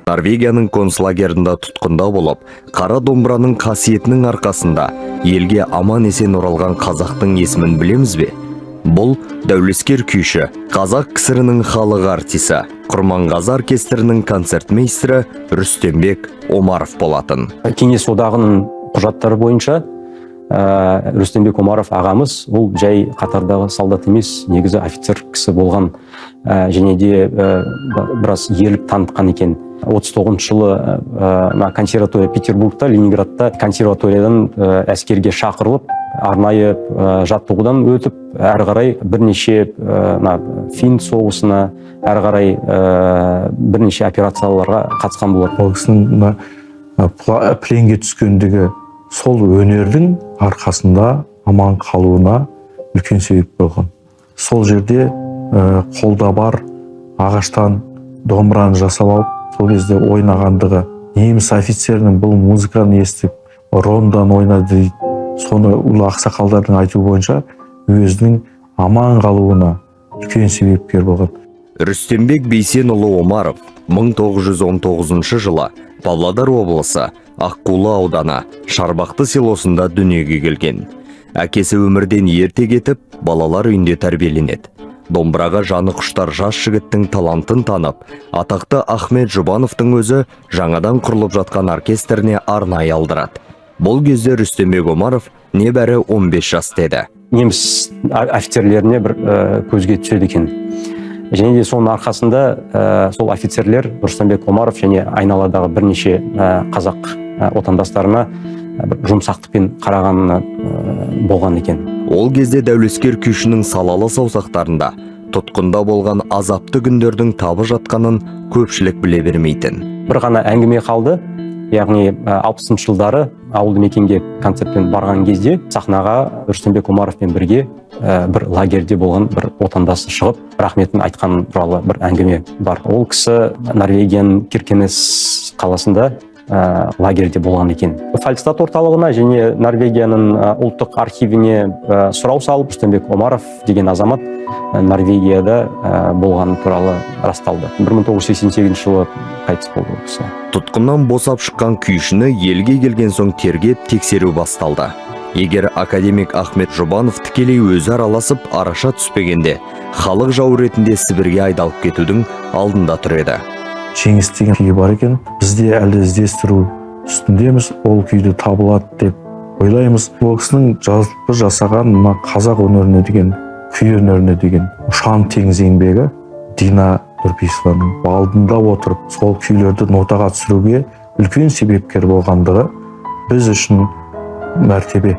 Норвегияның концлагерінде тұтқында болып, қара домбыраның қасиетінің арқасында елге аман есен оралған қазақтың есімін білеміз бе? Бұл дәулескер күйші, қазақ кср-інің халық артисі, Құрманғазы оркестрінің концертмейстері Рүстембек Омаров болатын. Кеңес одағының құжаттары бойынша Рүстембек Омаров ағамыз ол жай қатардағы солдат емес, негізі офицер кісі болған, және де біраз ерлік танытқан екен. 39 жылы консерватория Петербургта, Ленинградта консерваториядан әскерге шақырылып, арнайы жаттығудан өтіп, әрі қарай бірнеше фин соғысына, әрі қарай бірнеше операцияларға қатысқан болар. Ол кісінің пленге түскендігі сол өнердің арқасында аман қалуына үлкен себеп болған. Сол жерде қолда бар ағаштан домбыраны жасап алып, сол кезде ойнағандығы, неміс офицерінің бұл музыканы естіп, рондан ойнады дейді. Соны ұлы ақсақалдардың айтуы бойынша өзінің аман қалуына үлкен себепкер болған. Рүстембек Бейсенұлы Омаров 1919 жылы Павлодар облысы Аққулы ауданы Шарбақты селосында дүниеге келген. Әкесі өмірден ерте кетіп, балалар үйінде тәрбиеленеді. Домбыраға жаны құштар жас жігіттің талантын танып, атақты Ахмет Жұбановтың өзі жаңадан құрылып жатқан оркестріне арнайы алдырады. Бұл кезде Рүстембек Омаров небәрі 15 жас деді. Неміс офицерлеріне бір көзге түседі екен. Және де соның арқасында сол офицерлер Рүстембек Омаров және айналадағы бірнеше қазақ отандастарына жұмсақтықпен қарағанына болған екен. Ол кезде дәулескер күйшінің салалы саусақтарында тұтқында болған азапты күндердің табы жатқанын көпшілік біле бермейтін. Бір ғана әңгіме қалды, яғни 60 жылдары ауылды мекенге концертпен барған кезде сахнаға Рүстембек Омаровпен бірге бір лагерде болған бір отандасы шығып, рахметін айтқан туралы бір әңгіме бар. Ол кісі Норвегияның Киркенес қаласында лагерде болған екен. Фальстад орталығына және Норвегияның ұлттық архивіне сұрау салып, Рүстембек Омаров деген азамат Норвегияда болған туралы расталды. 1988 жылы қайтыс болды ол кісі. Тұтқыннан босап шыққан күйшіні елге келген соң тергеп тексеру басталды. Егер академик Ахмет Жұбанов тікелей өзі араласып араша түспегенде, халық жау ретінде Сібірге айдалып кетудің алдында тұр еді. Жеңіс деген күй бар екен, бізде әлі іздестіру үстіндеміз, ол күйді табылады деп ойлаймыз. Ол кісінің жалпы жасаған қазақ өнеріне деген, күй өнеріне деген ұшан теңіз еңбегі Дина Нұрпейісованың алдында отырып, сол күйлерді нотаға түсіруге үлкен себепкер болғандығы біз үшін мәртебе.